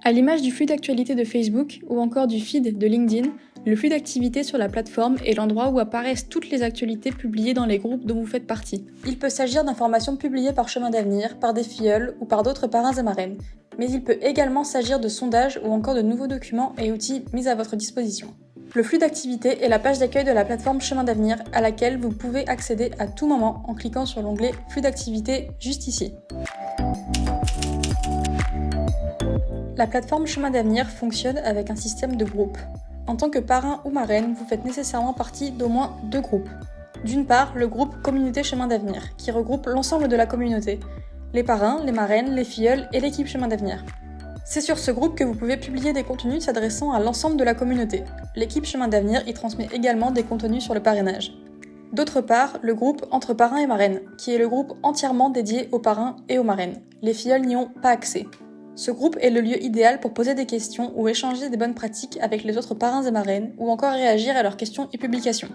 À l'image du flux d'actualité de Facebook ou encore du feed de LinkedIn, le flux d'activité sur la plateforme est l'endroit où apparaissent toutes les actualités publiées dans les groupes dont vous faites partie. Il peut s'agir d'informations publiées par Chemin d'Avenir, par des filleuls ou par d'autres parrains et marraines, mais il peut également s'agir de sondages ou encore de nouveaux documents et outils mis à votre disposition. Le flux d'activité est la page d'accueil de la plateforme Chemin d'Avenir à laquelle vous pouvez accéder à tout moment en cliquant sur l'onglet Flux d'activité juste ici. La plateforme Chemin d'Avenir fonctionne avec un système de groupes. En tant que parrain ou marraine, vous faites nécessairement partie d'au moins 2 groupes. D'une part, le groupe Communauté Chemin d'Avenir, qui regroupe l'ensemble de la communauté, les parrains, les marraines, les filleuls et l'équipe Chemin d'Avenir. C'est sur ce groupe que vous pouvez publier des contenus s'adressant à l'ensemble de la communauté. L'équipe Chemin d'Avenir y transmet également des contenus sur le parrainage. D'autre part, le groupe Entre parrains et marraines, qui est le groupe entièrement dédié aux parrains et aux marraines. Les filleuls n'y ont pas accès. Ce groupe est le lieu idéal pour poser des questions ou échanger des bonnes pratiques avec les autres parrains et marraines ou encore réagir à leurs questions et publications.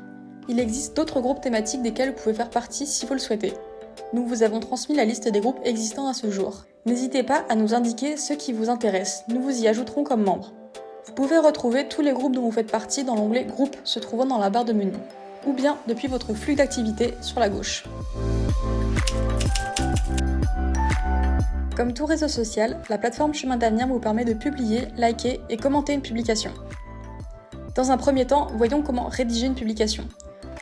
Il existe d'autres groupes thématiques desquels vous pouvez faire partie si vous le souhaitez. Nous vous avons transmis la liste des groupes existants à ce jour. N'hésitez pas à nous indiquer ceux qui vous intéressent, nous vous y ajouterons comme membres. Vous pouvez retrouver tous les groupes dont vous faites partie dans l'onglet Groupes se trouvant dans la barre de menu, ou bien depuis votre flux d'activité sur la gauche. Comme tout réseau social, la plateforme Chemin d'Avenir vous permet de publier, liker et commenter une publication. Dans un premier temps, voyons comment rédiger une publication.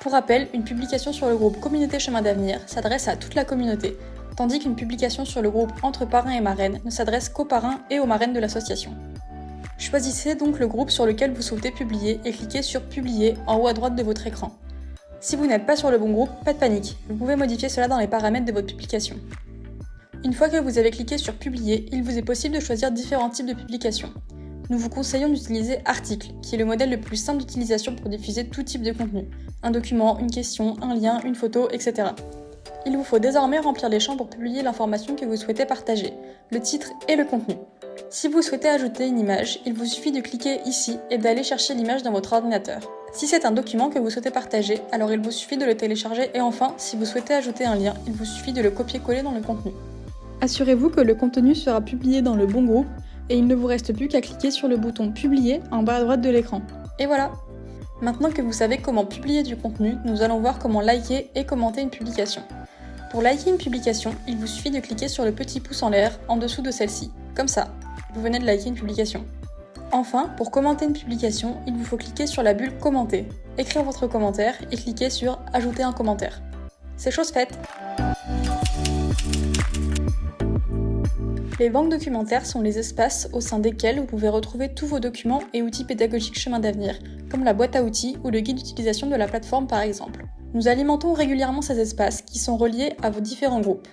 Pour rappel, une publication sur le groupe Communauté Chemin d'Avenir s'adresse à toute la communauté, tandis qu'une publication sur le groupe Entre parrains et marraines ne s'adresse qu'aux parrains et aux marraines de l'association. Choisissez donc le groupe sur lequel vous souhaitez publier et cliquez sur Publier en haut à droite de votre écran. Si vous n'êtes pas sur le bon groupe, pas de panique, vous pouvez modifier cela dans les paramètres de votre publication. Une fois que vous avez cliqué sur Publier, il vous est possible de choisir différents types de publications. Nous vous conseillons d'utiliser Article, qui est le modèle le plus simple d'utilisation pour diffuser tout type de contenu. Un document, une question, un lien, une photo, etc. Il vous faut désormais remplir les champs pour publier l'information que vous souhaitez partager, le titre et le contenu. Si vous souhaitez ajouter une image, il vous suffit de cliquer ici et d'aller chercher l'image dans votre ordinateur. Si c'est un document que vous souhaitez partager, alors il vous suffit de le télécharger et enfin, si vous souhaitez ajouter un lien, il vous suffit de le copier-coller dans le contenu. Assurez-vous que le contenu sera publié dans le bon groupe et il ne vous reste plus qu'à cliquer sur le bouton Publier en bas à droite de l'écran. Et voilà! Maintenant que vous savez comment publier du contenu, nous allons voir comment liker et commenter une publication. Pour liker une publication, il vous suffit de cliquer sur le petit pouce en l'air en dessous de celle-ci, comme ça. Vous venez de liker une publication. Enfin, pour commenter une publication, il vous faut cliquer sur la bulle Commenter, écrire votre commentaire et cliquer sur Ajouter un commentaire. C'est chose faite! Les banques documentaires sont les espaces au sein desquels vous pouvez retrouver tous vos documents et outils pédagogiques Chemin d'Avenir, comme la boîte à outils ou le guide d'utilisation de la plateforme par exemple. Nous alimentons régulièrement ces espaces qui sont reliés à vos différents groupes.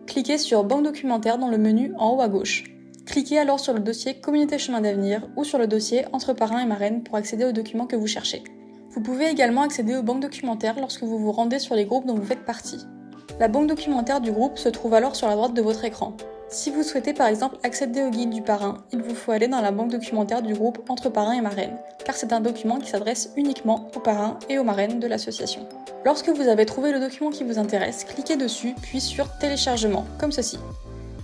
Cliquez sur Banque documentaire dans le menu en haut à gauche. Cliquez alors sur le dossier Communauté Chemin d'Avenir ou sur le dossier Entre parrains et marraines pour accéder aux documents que vous cherchez. Vous pouvez également accéder aux banques documentaires lorsque vous vous rendez sur les groupes dont vous faites partie. La banque documentaire du groupe se trouve alors sur la droite de votre écran. Si vous souhaitez par exemple accéder au guide du parrain, il vous faut aller dans la banque documentaire du groupe Entre parrains et marraines, car c'est un document qui s'adresse uniquement aux parrains et aux marraines de l'association. Lorsque vous avez trouvé le document qui vous intéresse, cliquez dessus, puis sur Téléchargement, comme ceci.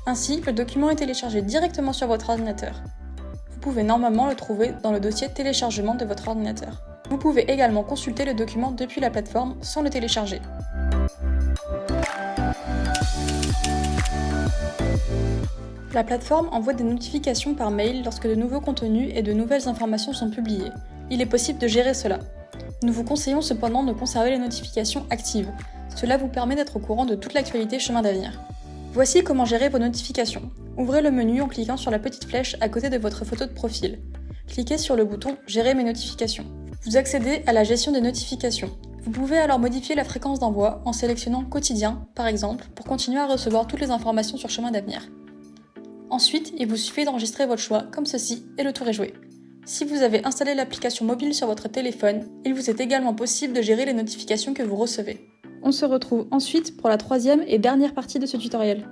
Ainsi, le document est téléchargé directement sur votre ordinateur. Vous pouvez normalement le trouver dans le dossier Téléchargement de votre ordinateur. Vous pouvez également consulter le document depuis la plateforme sans le télécharger. La plateforme envoie des notifications par mail lorsque de nouveaux contenus et de nouvelles informations sont publiés. Il est possible de gérer cela. Nous vous conseillons cependant de conserver les notifications actives. Cela vous permet d'être au courant de toute l'actualité Chemin d'Avenir. Voici comment gérer vos notifications. Ouvrez le menu en cliquant sur la petite flèche à côté de votre photo de profil. Cliquez sur le bouton Gérer mes notifications. Vous accédez à la gestion des notifications. Vous pouvez alors modifier la fréquence d'envoi en sélectionnant Quotidien, par exemple, pour continuer à recevoir toutes les informations sur Chemin d'Avenir. Ensuite, il vous suffit d'enregistrer votre choix comme ceci et le tour est joué. Si vous avez installé l'application mobile sur votre téléphone, il vous est également possible de gérer les notifications que vous recevez. On se retrouve ensuite pour la troisième et dernière partie de ce tutoriel.